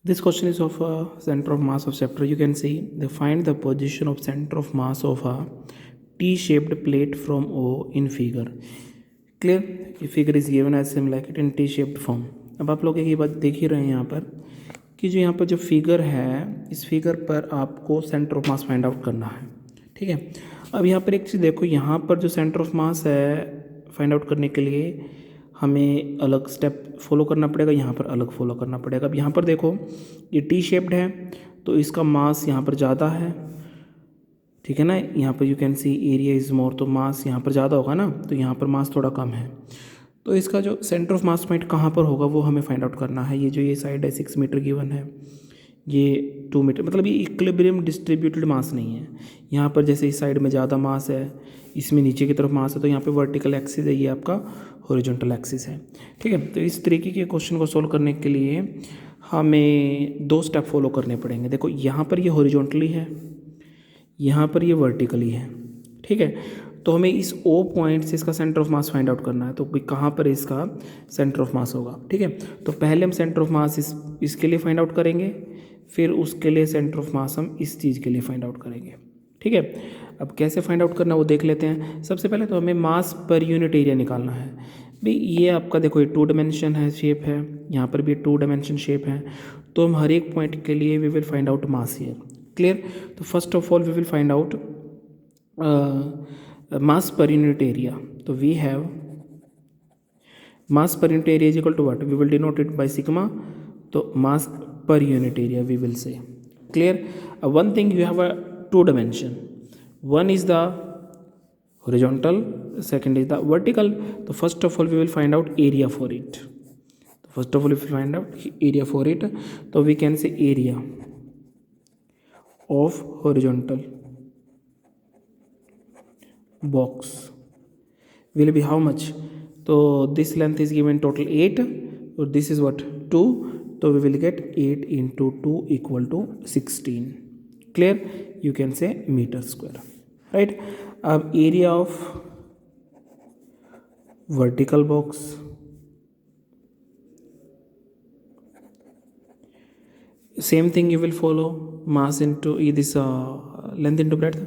This question is of center of mass of chapter. You can see they find the position of center of mass of a T-shaped plate from O in figure. Clear? Figure is given as same like it in T-shaped form. अब आप लोग एक ये बात देख ही रहे हैं यहाँ पर कि जो यहाँ पर जो फिगर है, इस फिगर पर आपको centre of mass find out करना है. ठीक है. अब यहाँ पर एक चीज़ देखो, यहाँ पर जो सेंटर ऑफ मास है फाइंड आउट करने के लिए हमें अलग स्टेप फॉलो करना पड़ेगा, यहाँ पर अलग फॉलो करना पड़ेगा. अब यहाँ पर देखो ये टी शेप्ड है तो इसका मास यहाँ पर ज़्यादा है. ठीक है ना. यहाँ पर you can see area is more, तो मास यहाँ पर ज़्यादा होगा ना, तो यहाँ पर मास थोड़ा कम है. तो इसका जो सेंटर ऑफ मास पॉइंट कहाँ पर होगा वो हमें फाइंड आउट करना है. ये जो ये साइड है 6 मीटर गिवन है, ये 2 मीटर, मतलब ये इक्विलिब्रियम डिस्ट्रीब्यूटेड मास नहीं है. यहाँ पर जैसे इस साइड में ज़्यादा मास है, इसमें नीचे की तरफ मास है, तो यहाँ पे वर्टिकल एक्सिस है, ये आपका हॉरिजॉन्टल एक्सिस है. ठीक है. तो इस तरीके के क्वेश्चन को सोल्व करने के लिए हमें 2 स्टेप फॉलो करने पड़ेंगे. देखो यहाँ पर ये हॉरिजॉन्टली है, यहाँ पर ये वर्टिकली है. ठीक है. तो हमें इस O पॉइंट से इसका centre of mass find out करना है. तो कहाँ पर इसका सेंटर ऑफ मास होगा. ठीक है. तो पहले हम सेंटर ऑफ मास इसके लिए फाइंड आउट करेंगे, फिर उसके लिए सेंटर ऑफ मास हम इस चीज़ के लिए फाइंड आउट करेंगे. ठीक है. अब कैसे फाइंड आउट करना वो देख लेते हैं. सबसे पहले तो हमें मास पर यूनिट एरिया निकालना है. भाई ये आपका देखो ये 2 डायमेंशन है, शेप है, यहाँ पर भी 2 डायमेंशन शेप है. तो हम हर एक पॉइंट के लिए we will find out mass here. Clear. तो first of all we will find out mass per unit area. तो we have mass per unit area is equal to what, we will denote it by sigma. तो mass per unit area we will say. Clear. One thing, you have a 2 dimension, one is the horizontal, second is the vertical. So first of all we will find out area for it. First of all if we find out area for it, so we can say area of horizontal box will be how much. So this length is given total 8, so this is what 2. तो we will get 8 into 2 equal to 16. Clear. You can say meter square. Right. अब area of vertical box, same thing you will follow, mass into this length into breadth.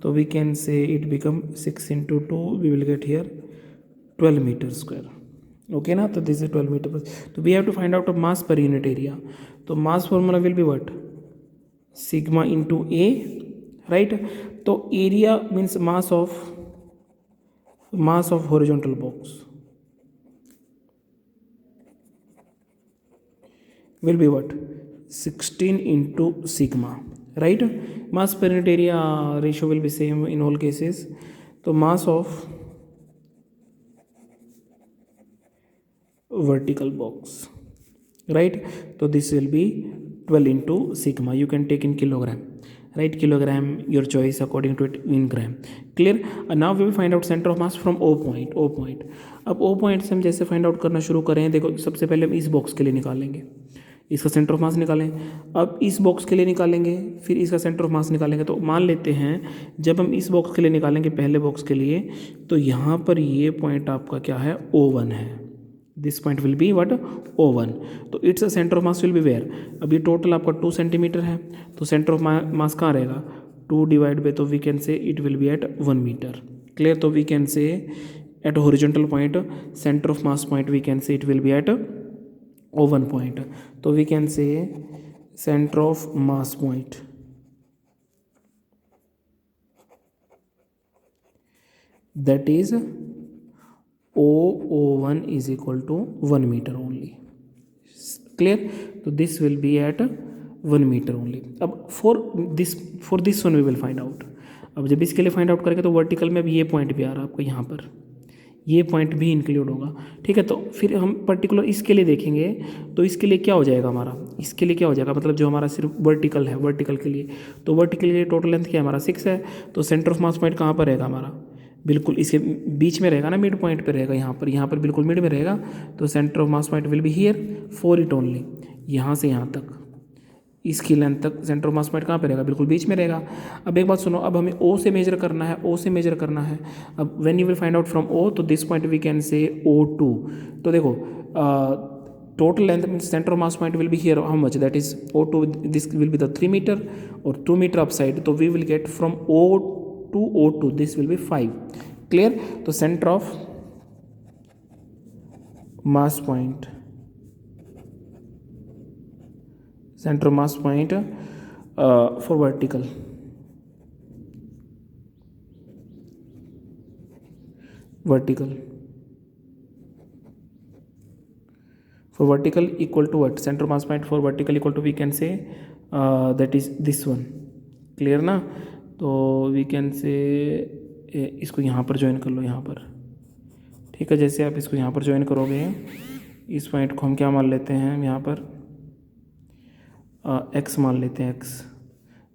So we can say it become 6 into 2, we will get here 12 meter square. Okay ना. तो this is 12 metre. तो we have to find out of mass per unit area. तो mass formula will be what, sigma into a. Right. तो area means mass of horizontal box will be what 16 into sigma. Right. Mass per unit area ratio will be same in all cases. तो mass of vertical box, right. So this will be 12 into sigma. You can take in kilogram, right. Kilogram your choice according to it in gram. Clear. And now we will find out center of mass from O point. अब O point से हम जैसे find out करना शुरू करें, देखो सबसे पहले हम इस बॉक्स के लिए निकालेंगे, इसका सेंटर ऑफ मास निकालें. अब इस बॉक्स के लिए निकालेंगे, फिर इसका सेंटर ऑफ मास निकालेंगे. तो मान लेते हैं जब हम इस बॉक्स के लिए निकालेंगे, पहले बॉक्स के लिए, तो यहाँ पर ये पॉइंट आपका क्या है, O1 है. This point will be what, O1. तो it's a centre of mass will be where. अब ये टोटल आपका 2 सेंटीमीटर है, तो सेंटर ऑफ मास कहाँ रहेगा, 2 डिवाइड बाय, तो we can say it will be at 1 metre. Clear. तो we can say at horizontal point centre of mass point we can say it will be at O1 point. तो we can say center of mass point that is O1 is equal to 1 meter only. Clear. तो this will be at 1 meter only. अब for this one we will find out. अब जब इसके लिए find out करेंगे तो vertical में अब ये पॉइंट भी आ रहा है आपको, यहाँ पर ये पॉइंट भी इंक्लूड होगा. ठीक है. तो फिर हम पर्टिकुलर इसके लिए देखेंगे, तो इसके लिए क्या हो जाएगा हमारा, इसके लिए क्या हो जाएगा, मतलब जो हमारा सिर्फ वर्टिकल है, वर्टिकल के लिए, तो वर्टिकल के लिए टोटल लेंथ क्या है हमारा 6 है. तो सेंटर ऑफ मास पॉइंट कहाँ पर रहेगा हमारा, बिल्कुल इसके बीच में रहेगा ना, मिड पॉइंट पर रहेगा, यहाँ पर बिल्कुल मिड में रहेगा. तो centre of mass point will be here for it only. यहाँ से यहाँ तक इसकी लेंथ तक सेंटर ऑफ मास पॉइंट कहाँ पे रहेगा, बिल्कुल बीच में रहेगा. अब एक बात सुनो, अब हमें O से मेजर करना है, O से मेजर करना है. अब when you will find out from O, तो this point we can say O2. तो देखो total length means center of mass point will be here, how much, that is O2, this will be the 3 meter or 2 meter upside, so we will get from O to O2 this will be 5. clear? तो center of mass point, center of mass point for vertical, for vertical equal to what, center of mass point for vertical equal to, we can say that is this one. clear ना? तो we can say इसको यहाँ पर join कर लो, यहाँ पर, ठीक है। जैसे आप इसको यहाँ पर ज्वाइन करोगे, इस पॉइंट को हम क्या मान लेते हैं, हम यहाँ पर x मान लेते हैं, x,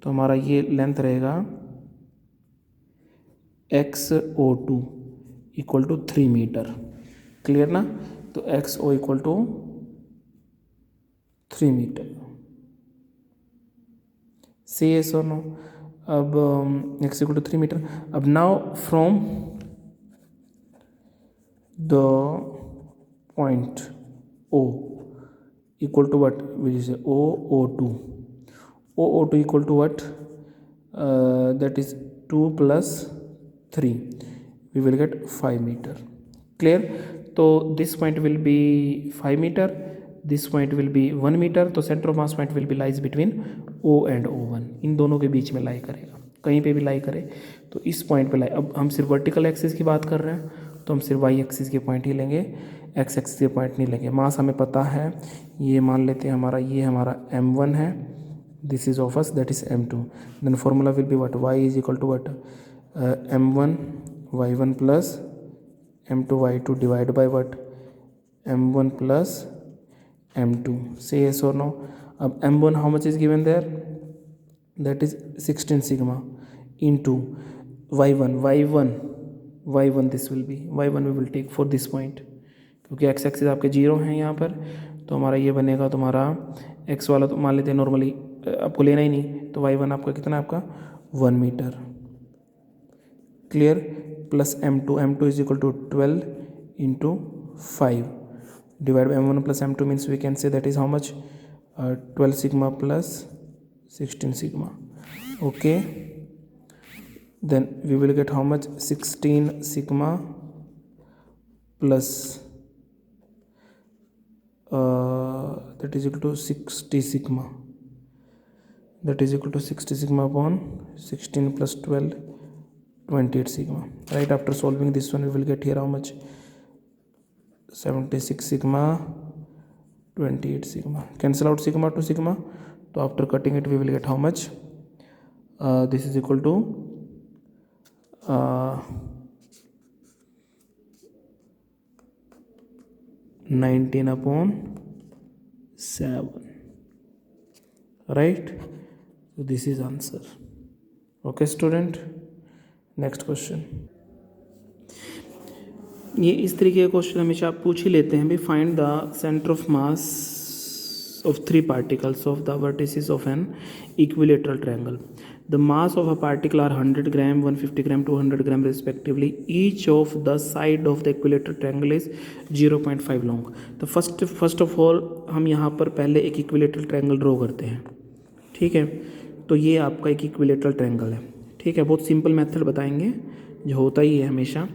तो हमारा ये लेंथ रहेगा XO2 equal to 3 metre. Clear ना? तो XO equal to 3 metre. See yes और नो? अब x इक्वल टू 3 मीटर। अब now from the point O equal to what, we say OO2 equal to what, that is 2 plus 3, we will get 5 meter. clear? तो this point will be 5 meter, this point will be 1 meter, तो center of mass point will be lies between O and O1, इन दोनों के बीच में लाई करेगा, कहीं पे भी लाई करे तो इस पॉइंट पे लाई। अब हम सिर्फ वर्टिकल एक्सिस की बात कर रहे हैं तो हम सिर्फ वाई एक्सिस के पॉइंट ही लेंगे, एक्स एक्सिस के पॉइंट नहीं लेंगे। मास हमें पता है, ये मान लेते हैं हमारा, ये हमारा m1 है, this is of us that is m2, then formula will be what, y is equal to what, m1 y1 plus m2 y2 divide by what, m1 plus m2। Say yes or no? अब m1 how much is given there, that is 16 sigma into y1 this will be, y1 we will take for this point, क्योंकि x axis आपके 0 हैं यहाँ पर, तो हमारा ये बनेगा तुम्हारा x वाला, तो मान लेते हैं नॉर्मली आपको लेना ही नहीं, तो y1 आपका कितना, आपका 1 metre. Clear? Plus m2 is equal to 12 into 5 divide by m1 plus m2 means we can say that is how much, 12 sigma plus 16 sigma. Okay, then we will get how much, 16 sigma plus that is equal to 60 sigma, that is equal to 60 sigma upon 16 plus 12, 28 sigma, right? After solving this one we will get here how much, 76 sigma, 28 sigma, cancel out sigma to sigma, so after cutting it we will get how much, this is equal to 19 upon 7, right? So this is answer. Okay student, next question. ये इस तरीके का question हमेशा आप पूछ ही लेते हैं भी, find the centre of mass of 3 particles of the vertices of an equilateral triangle. The mass of a particle are 100 gram, 150 gram, 200 gram respectively. Each of the side of the equilateral triangle is 0.5 long. तो first of all हम यहाँ पर पहले एक equilateral triangle draw करते हैं, ठीक है? तो ये आपका एक equilateral triangle है, ठीक है? बहुत सिंपल मेथड बताएंगे जो होता ही है हमेशा।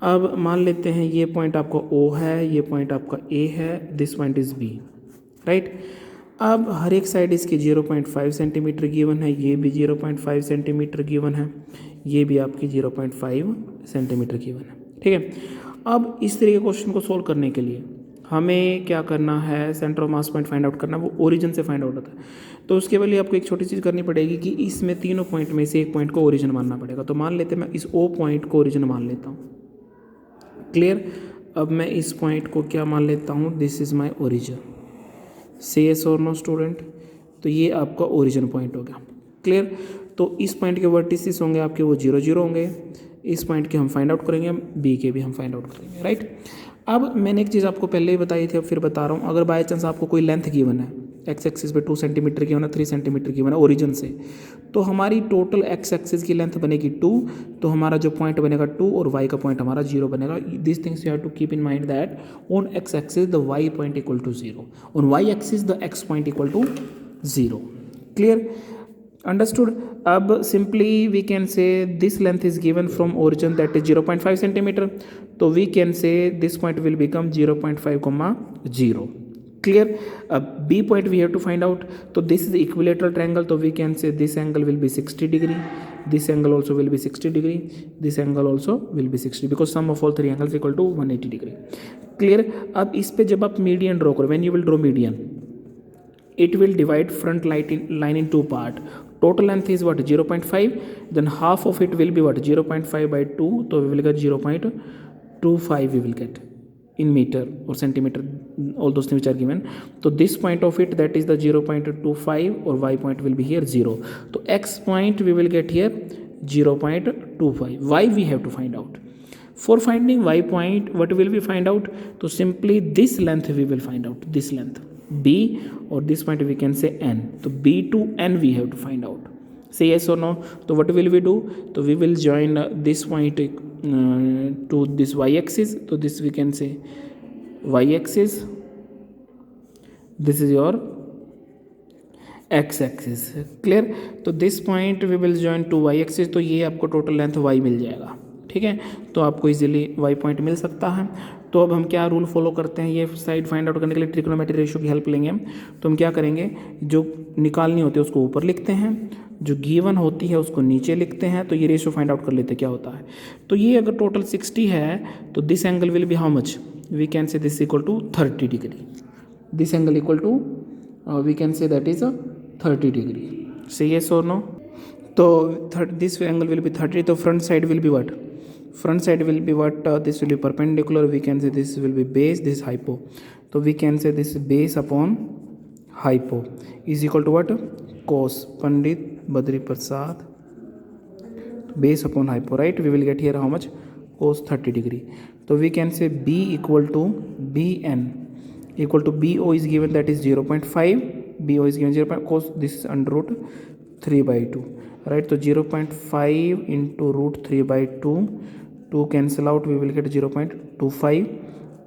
अब मान लेते हैं ये पॉइंट आपका O है, ये पॉइंट आपका A है, this point is B, right? अब हर एक साइड इसकी 0.5 सेंटीमीटर गिवन है, ये भी 0.5 सेंटीमीटर गिवन है, ये भी आपकी 0.5 सेंटीमीटर गिवन है, ठीक है? अब इस तरीके के क्वेश्चन को सोल्व करने के लिए हमें क्या करना है, centre of mass point find out करना, वो ओरिजिन से फाइंड आउट होता है। तो उसके लिए आपको एक छोटी चीज़ करनी पड़ेगी कि इसमें तीनों पॉइंट में से एक पॉइंट को ओरिजिन मानना पड़ेगा। तो मान लेते हैं मैं इस O पॉइंट को ओरिजिन मान लेता हूँ। क्लियर? अब मैं इस पॉइंट को क्या मान लेता हूँ, दिस इज़ माई ओरिजिन। से yes और नो स्टूडेंट? तो ये आपका ओरिजिन पॉइंट हो गया। क्लियर? तो इस पॉइंट के वर्टिसेस होंगे आपके वो 0 0 होंगे, इस पॉइंट के हम फाइंड आउट करेंगे, हम बी के भी हम फाइंड आउट करेंगे, राइट? अब मैंने एक चीज़ आपको पहले ही बताई थी, अब फिर बता रहा हूँ, अगर बाई चांस आपको कोई लेंथ गिवन है, एक्स एक्सिस पे 2 सेंटीमीटर की होना, 3 सेंटीमीटर की होना ओरिजिन से, तो हमारी टोटल एक्स एक्सिस की लेंथ बनेगी 2, तो हमारा जो पॉइंट बनेगा 2 और वाई का पॉइंट हमारा 0 बनेगा. This things you have to keep in mind that on X axis the Y point equal to 0, on Y axis the X point equal to 0. Clear? Understood? अब simply we can say this length is given from origin, that is 0.5 centimeter. तो we can say this point will become 0.5, 0. Clear? अब B point we have to find out. तो this is equilateral triangle, तो we can say this angle will be 60 degree, this angle also will be 60 degree, this angle also will be 60, because sum of all three angles equal to 180 degree. Clear? अब इस पे जब आप median draw करो, when you will draw median, it will divide front line in two part. Total length is what? 0.5. Then half of it will be what? 0.5 by 2. So we will get 0.25 we will get in meter or centimeter, all those things which are given. So this point of it, that is the 0.25, or y point will be here 0. So x point we will get here 0.25. Y we have to find out. For finding y point, what will we find out? So simply this length we will find out, this length b, or this point we can say n. So b to n we have to find out. Say yes or no. So what will we do? So we will join this point to this y axis. So this we can say y axis, this is your x axis. Clear? तो this point we will join to y axis. तो ये आपको total length y मिल जाएगा. ठीक है, तो आपको easily y point मिल सकता है. तो अब हम क्या रूल फॉलो करते हैं, ये साइड फाइंड आउट करने के लिए ट्रिग्नोमेट्री रेशियो की हेल्प लेंगे हम. तो हम क्या करेंगे, जो निकालनी होती है उसको ऊपर लिखते हैं, जो गिवन होती है उसको नीचे लिखते हैं. तो ये रेशियो फाइंड आउट कर लेते हैं क्या होता है. तो ये अगर टोटल 60 है, तो this angle will be how much, we can say this equal to 30 degree. This angle equal to we can say that is 30 degree. Say yes और नो. तो दिस एंगल विल बी 30. तो front side will be what, front side will be what, this will be perpendicular, we can say this will be base, this hypo. So we can say this base upon hypo is equal to what, cos, Pandit Badri Prasad, base upon hypo, right? We will get here how much, cos 30 degree. So we can say b equal to bn equal to bo is given, that is 0.5, bo is given 0. Cos this is under root 3 by 2, right? So 0.5 into root 3 by 2, 2 cancel out, we will get 0.25.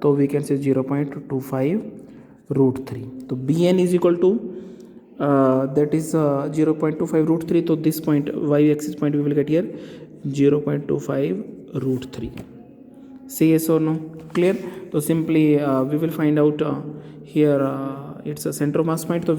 So we can say 0.25 root 3. So bn is equal to that is 0.25 root 3. So this point, y axis point, we will get here 0.25 root 3. Say yes or no. Clear? So simply we will find out here it's a center of mass point. So